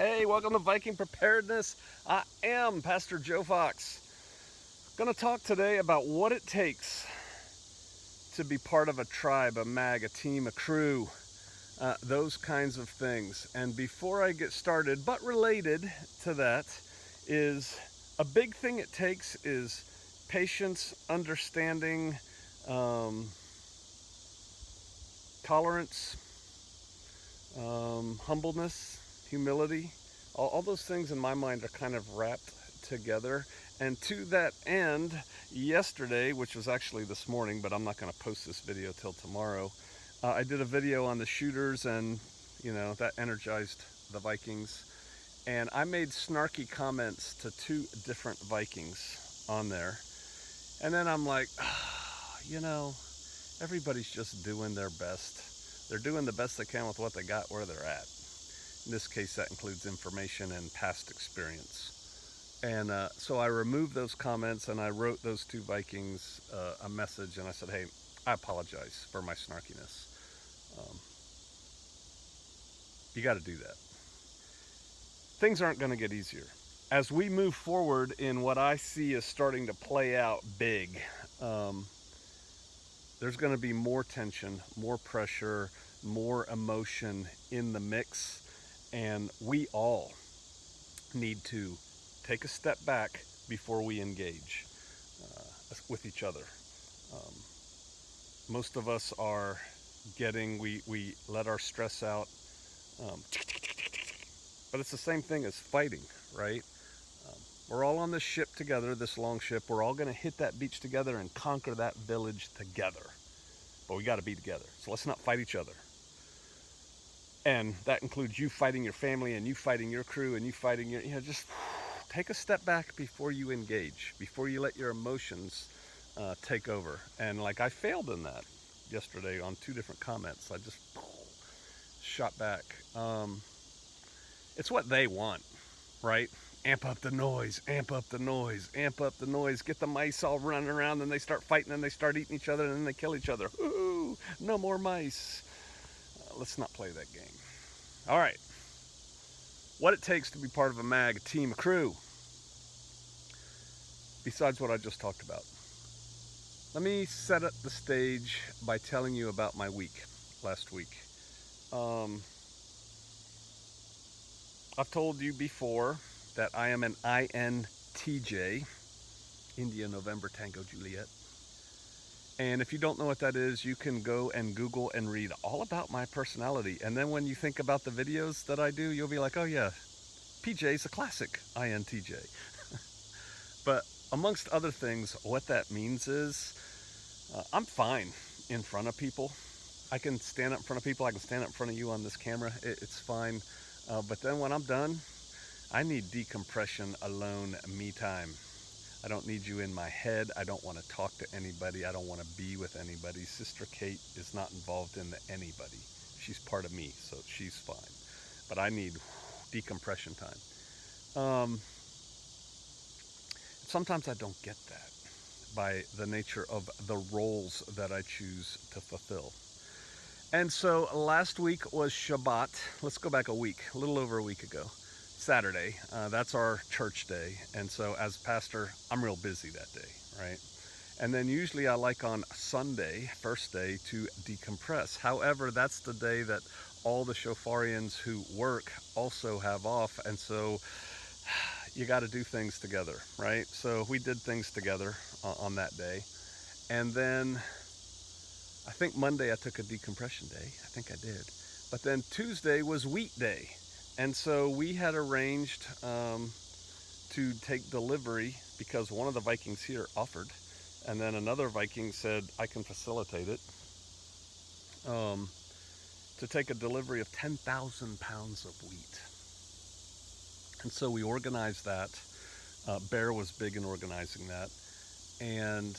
Hey, welcome to Viking Preparedness. I am Pastor Joe Fox. Going to talk today about what it takes to be part of a tribe, a mag, a team, a crew, those kinds of things. And before I get started, but related to that, is a big thing it takes is patience, understanding, tolerance, humbleness, humility. All those things in my mind are kind of wrapped together. And to that end, yesterday, which was actually this morning, but I'm not going to post this video till tomorrow, I did a video on the shooters, and that energized the Vikings. And I made snarky comments to two different Vikings on there. And then I'm like, everybody's just doing their best. They're doing the best they can with what they got where they're at. In this case, that includes information and past experience. And so I removed those comments, and I wrote those two Vikings a message, and I said, hey, I apologize for my snarkiness. You got to do that. Things aren't going to get easier. As we move forward in what I see is starting to play out big, there's going to be more tension, more pressure, more emotion in the mix, and we all need to take a step back before we engage with each other. Most of us are we let our stress out, but it's the same thing as fighting, right? We're all on this ship together, this long ship. We're all going to hit that beach together and conquer that village together. But we got to be together. So let's not fight each other. And that includes you fighting your family, and you fighting your crew, and you fighting just take a step back before you engage, before you let your emotions take over. And I failed in that yesterday on two different comments. I just shot back. It's what they want, right? Amp up the noise, amp up the noise, amp up the noise, get the mice all running around, and they start fighting, and they start eating each other, and then they kill each other. Ooh, no more mice. Let's not play that game. All right. What it takes to be part of a mag, a team, a crew, besides what I just talked about. Let me set up the stage by telling you about my week last week. I've told you before that I am an INTJ, India November Tango Juliet. And if you don't know what that is, you can go and Google and read all about my personality. And then when you think about the videos that I do, you'll be like, oh yeah, PJ's a classic INTJ. But amongst other things, what that means is I'm fine in front of people. I can stand up in front of people. I can stand up in front of you on this camera. It's fine. But then when I'm done, I need decompression, alone, me time. I don't need you in my head. I don't want to talk to anybody. I don't want to be with anybody. Sister Kate is not involved in anybody. She's part of me, so she's fine. But I need decompression time. Sometimes I don't get that by the nature of the roles that I choose to fulfill. And so last week was Shabbat. Let's go back a little over a week ago. Saturday, that's our church day. And so as pastor, I'm real busy that day, right? And then usually I like on Sunday, first day, to decompress. However, that's the day that all the shofarians who work also have off. And so you got to do things together, right? So we did things together on that day. And then I think Monday I took a decompression day. I think I did. But then Tuesday was wheat day. And so we had arranged to take delivery because one of the Vikings here offered. And then another Viking said, I can facilitate it. To take a delivery of 10,000 pounds of wheat. And so we organized that. Bear was big in organizing that. And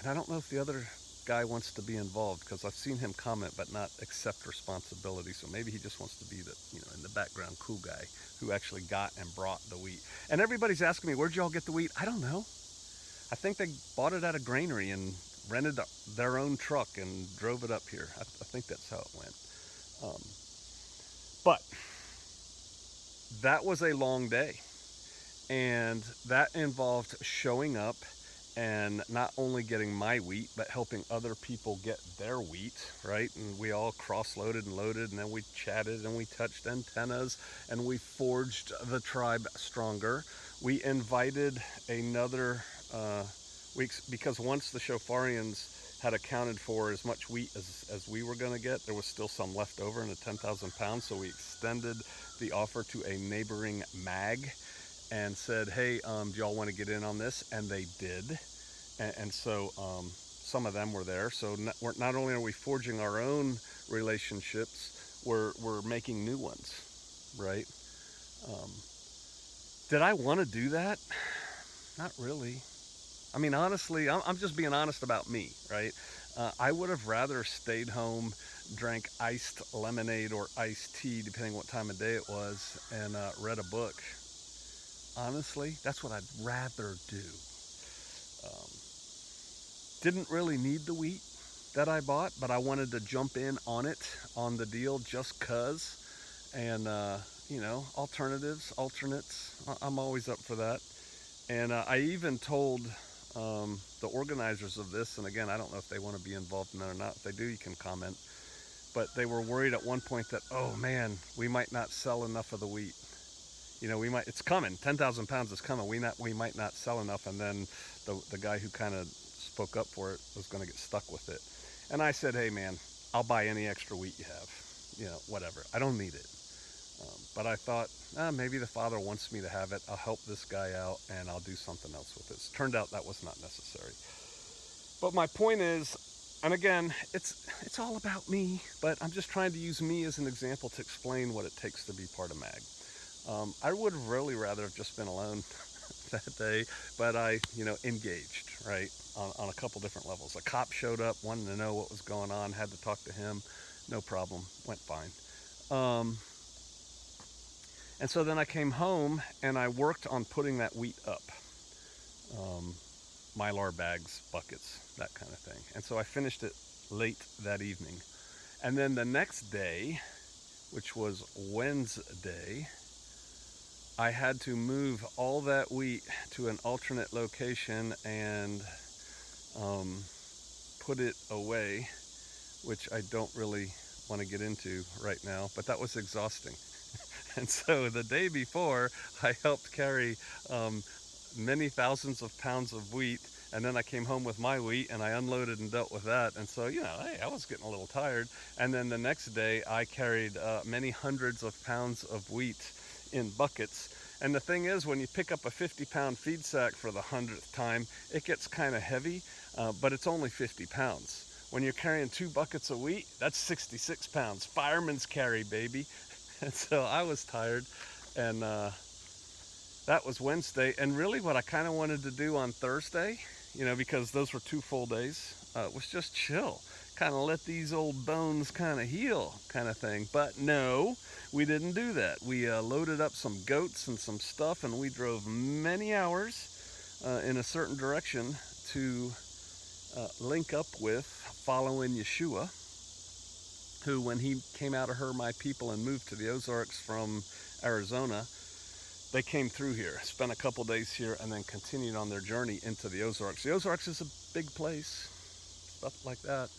I don't know if the other guy wants to be involved, because I've seen him comment but not accept responsibility. So maybe he just wants to be the in the background cool guy who actually got and brought the wheat. And everybody's asking me, where'd y'all get the wheat? I don't know. I think they bought it at a granary and rented their own truck and drove it up here. I think that's how it went. But that was a long day. And that involved showing up and not only getting my wheat, but helping other people get their wheat, right? And we all cross loaded and loaded, and then we chatted and we touched antennas and we forged the tribe stronger. We invited another weeks because once the Shofarians had accounted for as much wheat as we were going to get, there was still some left over in the 10,000 pounds. So we extended the offer to a neighboring mag and said, hey, do y'all want to get in on this? And they did. And so some of them were there. So not only are we forging our own relationships, we're making new ones, right? Um, did I want to do that? Not really. I mean, honestly, I'm just being honest about me, right? I would have rather stayed home, drank iced lemonade or iced tea, depending what time of day it was, and read a book. Honestly, that's what I'd rather do. Um, didn't really need the wheat that I bought, but I wanted to jump in on it, on the deal, just cuz. And, alternatives, alternates, I'm always up for that. And I even told the organizers of this, and again, I don't know if they want to be involved in that or not. If they do, you can comment. But they were worried at one point that, oh man, we might not sell enough of the wheat. It's coming. 10,000 pounds is coming. We might not sell enough. And then the guy who kind of spoke up for it was going to get stuck with it. And I said, hey man, I'll buy any extra wheat you have. Whatever. I don't need it. But I thought, maybe the Father wants me to have it. I'll help this guy out and I'll do something else with it. Turned out that was not necessary. But my point is, and again, it's all about me, but I'm just trying to use me as an example to explain what it takes to be part of MAG. I would have really rather have just been alone that day, but I, engaged, right, on a couple different levels. A cop showed up, wanted to know what was going on, had to talk to him, no problem, went fine. And so then I came home and I worked on putting that wheat up. Mylar bags, buckets, that kind of thing. And so I finished it late that evening. And then the next day, which was Wednesday, I had to move all that wheat to an alternate location and put it away, which I don't really want to get into right now, but that was exhausting. And so the day before, I helped carry many thousands of pounds of wheat, and then I came home with my wheat and I unloaded and dealt with that. And so, hey, I was getting a little tired. And then the next day I carried many hundreds of pounds of wheat in buckets. And the thing is, when you pick up a 50-pound feed sack for the 100th time, it gets kind of heavy, but it's only 50 pounds. When you're carrying 2 buckets of wheat, that's 66 pounds. Fireman's carry, baby. And so I was tired, and that was Wednesday. And really what I kind of wanted to do on Thursday, because those were 2 full days, was just chill. Kind of let these old bones kind of heal kind of thing. But no, we didn't do that. We loaded up some goats and some stuff, and we drove many hours in a certain direction to link up with Following Yeshua, who, when he came out of Her My People and moved to the Ozarks from Arizona, they came through here, spent a couple days here, and then continued on their journey into the Ozarks. The Ozarks is a big place, stuff like that.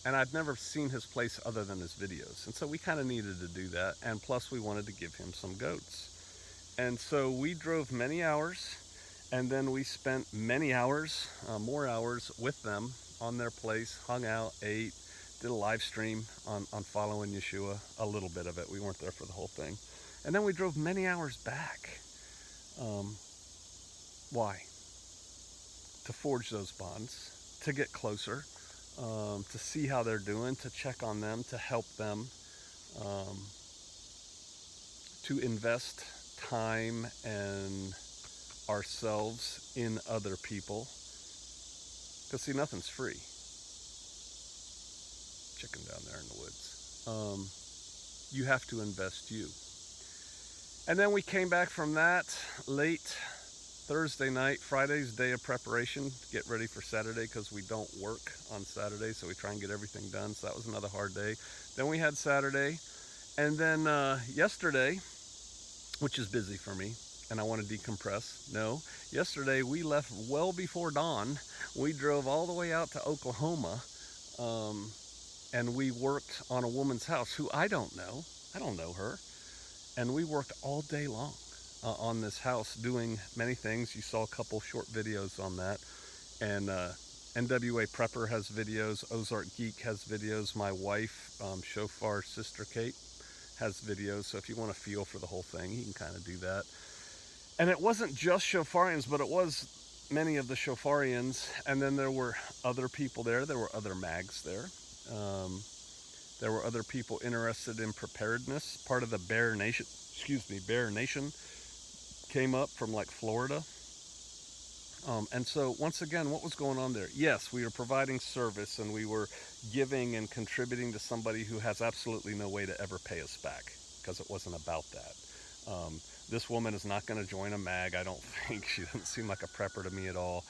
And I've never seen his place other than his videos. And so we kind of needed to do that. And plus we wanted to give him some goats. And so we drove many hours, and then we spent many hours, more hours with them on their place, hung out, ate, did a live stream on Following Yeshua, a little bit of it. We weren't there for the whole thing. And then we drove many hours back. Why? To forge those bonds, to get closer, to see how they're doing, to check on them, to help them, to invest time and ourselves in other people. Because see, nothing's free. Chicken down there in the woods. You have to invest you. And then we came back from that late Thursday night. Friday's day of preparation, get ready for Saturday, because we don't work on Saturday, so we try and get everything done. So that was another hard day. Then we had Saturday, and then yesterday which is busy for me, and I want to decompress. No, yesterday we left well before dawn. We drove all the way out to Oklahoma, um, and we worked on a woman's house who I don't know. I don't know her. And we worked all day long on this house doing many things. You saw a couple short videos on that. And NWA Prepper has videos. Ozark Geek has videos. My wife, Shofar Sister Kate, has videos. So if you want to feel for the whole thing, you can kind of do that. And it wasn't just Shofarians, but it was many of the Shofarians. And then there were other people there. There were other mags there. There were other people interested in preparedness. Part of the Bear Nation came up from like Florida. And so once again, what was going on there? Yes, we were providing service and we were giving and contributing to somebody who has absolutely no way to ever pay us back, because it wasn't about that. This woman is not going to join a mag, I don't think. She doesn't seem like a prepper to me at all.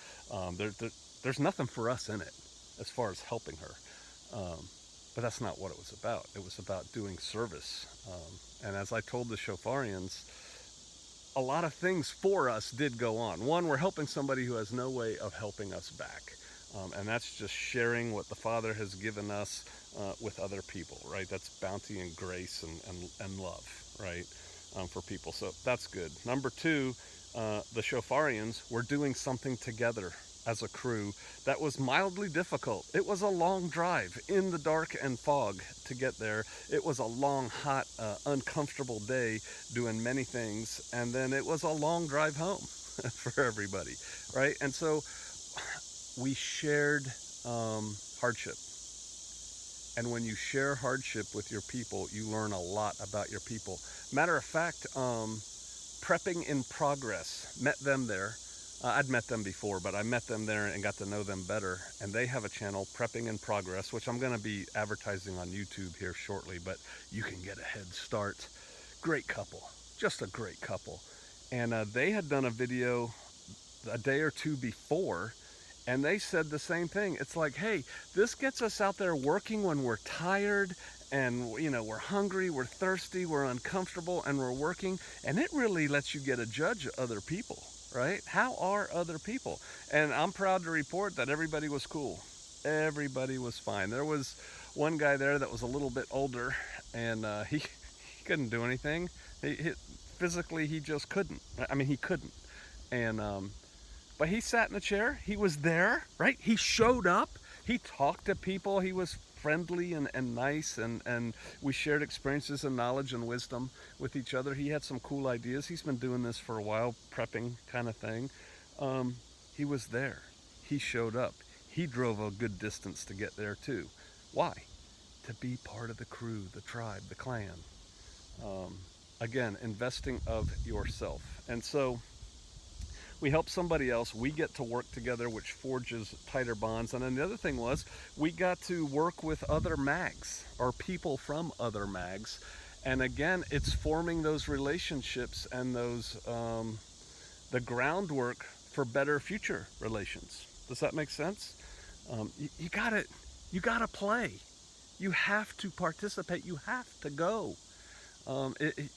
There's nothing for us in it as far as helping her. But that's not what it was about. It was about doing service. And as I told the Shofarians, a lot of things for us did go on. One, we're helping somebody who has no way of helping us back. And that's just sharing what the Father has given us with other people, right? That's bounty and grace and love, right? For people. So that's good. Number two, the Shofarians were doing something together as a crew that was mildly difficult. It was a long drive in the dark and fog to get there. It was a long, hot, uncomfortable day doing many things, and then it was a long drive home for everybody, right? And so we shared hardship. And when you share hardship with your people, you learn a lot about your people. Matter of fact, Prepping in Progress, met them there. I'd met them before, but I met them there and got to know them better. And they have a channel, Prepping in Progress, which I'm going to be advertising on YouTube here shortly, but you can get a head start. Great couple, just a great couple. And they had done a video a day or two before, and they said the same thing. It's like, hey, this gets us out there working when we're tired and, you know, we're hungry, we're thirsty, we're uncomfortable, and we're working, and it really lets you get a judge of other people, right? How are other people? And I'm proud to report that everybody was cool. Everybody was fine. There was one guy there that was a little bit older, and he couldn't do anything. Physically, he just couldn't. I mean, he couldn't. And but he sat in a chair. He was there, right? He showed up. He talked to people. He was friendly and nice, and we shared experiences and knowledge and wisdom with each other. He had some cool ideas. He's been doing this for a while, prepping kind of thing. He was there. He showed up. He drove a good distance to get there too. Why? To be part of the crew, the tribe, the clan. Again, investing of yourself. And so we help somebody else, we get to work together, which forges tighter bonds. And then the other thing was, we got to work with other mags, or people from other mags. And again, it's forming those relationships and those the groundwork for better future relations. Does that make sense? You gotta play. You have to participate. You have to go.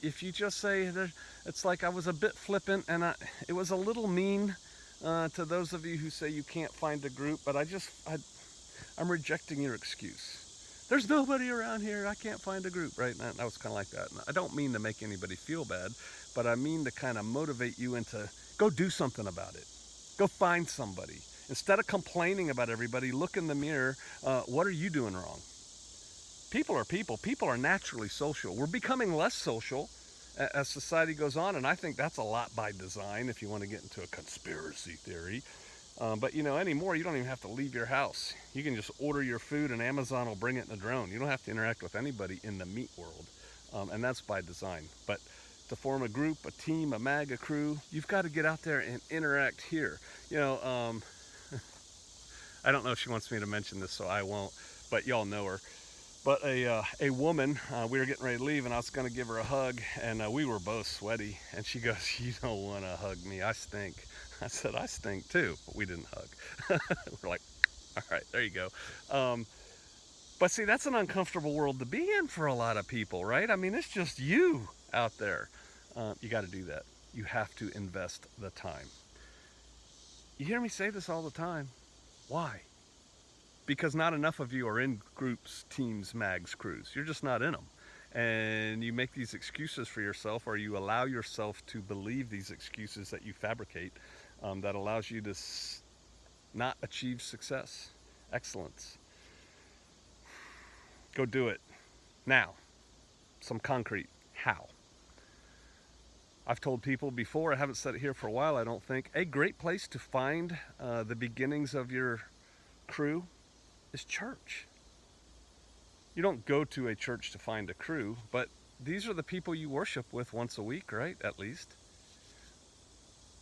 If you just say that, it's like I was a bit flippant, and it was a little mean to those of you who say you can't find a group, but I'm rejecting your excuse. There's nobody around here, I can't find a group, right? And I was kind of like that. And I don't mean to make anybody feel bad, but I mean to kind of motivate you into go do something about it. Go find somebody. Instead of complaining about everybody, look in the mirror. What are you doing wrong? People are people. People are naturally social. We're becoming less social as society goes on, and I think that's a lot by design if you want to get into a conspiracy theory. But you know, anymore, you don't even have to leave your house. You can just order your food and Amazon will bring it in a drone. You don't have to interact with anybody in the meat world, and that's by design. But to form a group, a team, a mag, a crew, you've got to get out there and interact here. You know, I don't know if she wants me to mention this, so I won't, but y'all know her. But a woman, we were getting ready to leave, and I was going to give her a hug, and we were both sweaty. And she goes, "You don't want to hug me, I stink." I said, "I stink too," but we didn't hug. We're like, all right, there you go. But see, that's an uncomfortable world to be in for a lot of people, right? I mean, it's just you out there. you got to do that. You have to invest the time. You hear me say this all the time. Why? Because not enough of you are in groups, teams, mags, crews. You're just not in them. And you make these excuses for yourself, or you allow yourself to believe these excuses that you fabricate, that allows you to not achieve success, excellence. Go do it. Now, some concrete. How? I've told people before, I haven't said it here for a while, I don't think, a great place to find the beginnings of your crew is church. You don't go to a church to find a crew, but these are the people you worship with once a week, right? At least.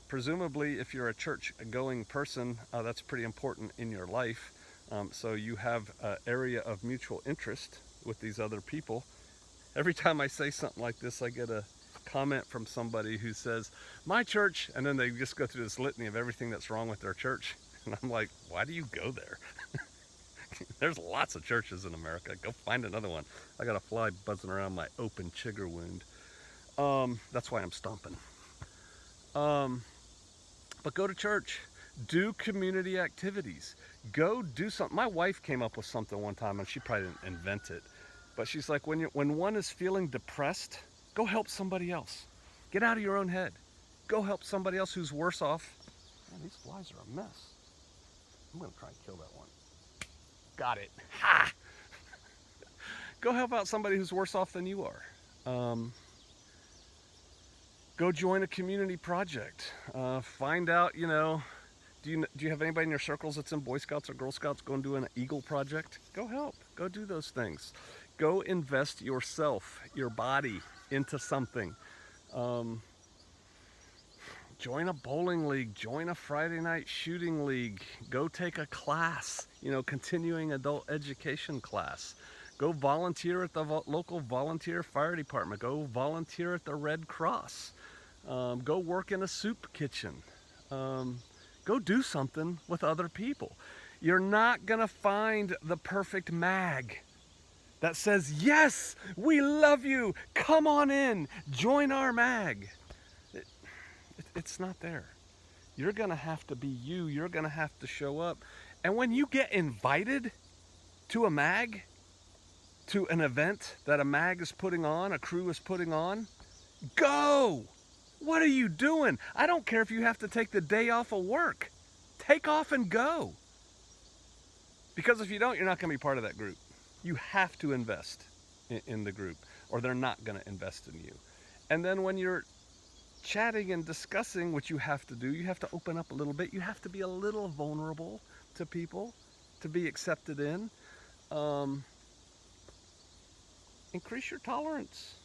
Presumably, if you're a church-going person, that's pretty important in your life. So you have an area of mutual interest with these other people. Every time I say something like this, I get a comment from somebody who says, my church, and then they just go through this litany of everything that's wrong with their church. And I'm like, why do you go there? There's lots of churches in America. Go find another one. I got a fly buzzing around my open chigger wound. That's why I'm stomping. But go to church. Do community activities. Go do something. My wife came up with something one time, and she probably didn't invent it. But she's like, when one is feeling depressed, go help somebody else. Get out of your own head. Go help somebody else who's worse off. Man, these flies are a mess. I'm going to try and kill that one. Got it. Ha! Go help out somebody who's worse off than you are. Go join a community project. Find out, do you have anybody in your circles that's in Boy Scouts or Girl Scouts? Go and do an Eagle project. Go help. Go do those things. Go invest yourself, your body, into something. Join a bowling league. Join a Friday night shooting league. Go take a class, continuing adult education class. Go volunteer at the local volunteer fire department. Go volunteer at the Red Cross. Go work in a soup kitchen. Go do something with other people. You're not going to find the perfect mag that says, yes, we love you. Come on in. Join our mag. It's not there. You're going to have to be you. You're going to have to show up. And when you get invited to a mag, to an event that a mag is putting on, a crew is putting on, go. What are you doing? I don't care if you have to take the day off of work. Take off and go. Because if you don't, you're not going to be part of that group. You have to invest in the group, or they're not going to invest in you. And then when you're chatting and discussing what you have to do, you have to open up a little bit. You have to be a little vulnerable to people to be accepted in. Increase your tolerance.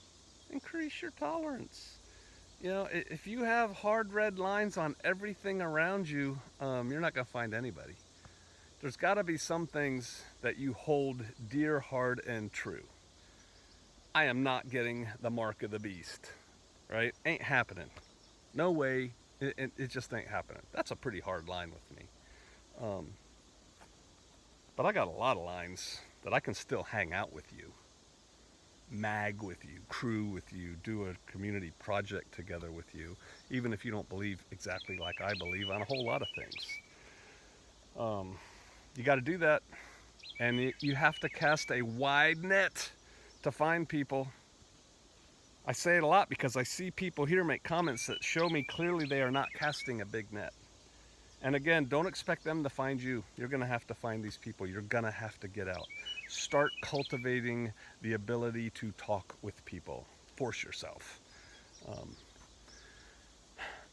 Increase your tolerance. If you have hard red lines on everything around you, you're not going to find anybody. There's got to be some things that you hold dear, hard, and true. I am not getting the mark of the beast, right? Ain't happening. No way. It just ain't happening. That's a pretty hard line with me. But I got a lot of lines that I can still hang out with you, mag with you, crew with you, do a community project together with you, even if you don't believe exactly like I believe on a whole lot of things. You got to do that, and you have to cast a wide net to find people. I say it a lot because I see people here make comments that show me clearly they are not casting a big net. And again, don't expect them to find you. You're going to have to find these people. You're going to have to get out. Start cultivating the ability to talk with people. Force yourself.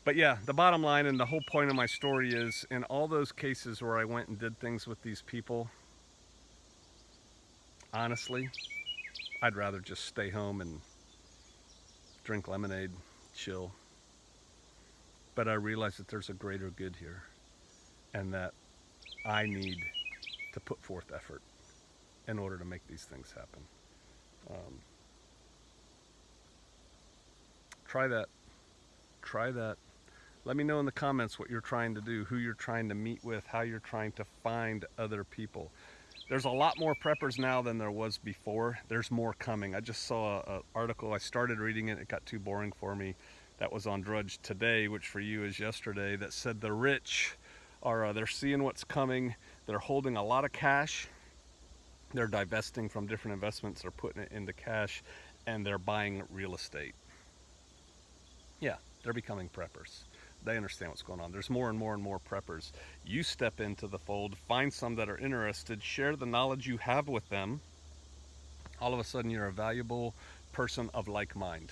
But yeah, the bottom line and the whole point of my story is, in all those cases where I went and did things with these people, honestly, I'd rather just stay home and drink lemonade, chill. But I realize that there's a greater good here, and that I need to put forth effort in order to make these things happen. Try that. Try that. Let me know in the comments what you're trying to do, who you're trying to meet with, how you're trying to find other people. There's a lot more preppers now than there was before. There's more coming. I just saw an article. I started reading it. It got too boring for me. That was on Drudge Today, which for you is yesterday, that said the rich are, they're seeing what's coming. They're holding a lot of cash. They're divesting from different investments. They're putting it into cash, and they're buying real estate. Yeah, they're becoming preppers. They understand what's going on. There's more and more and more preppers. You step into the fold, find some that are interested, share the knowledge you have with them. All of a sudden, you're a valuable person of like mind.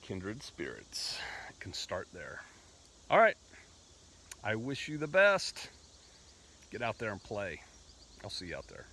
Kindred spirits. It can start there. All right. I wish you the best. Get out there and play. I'll see you out there.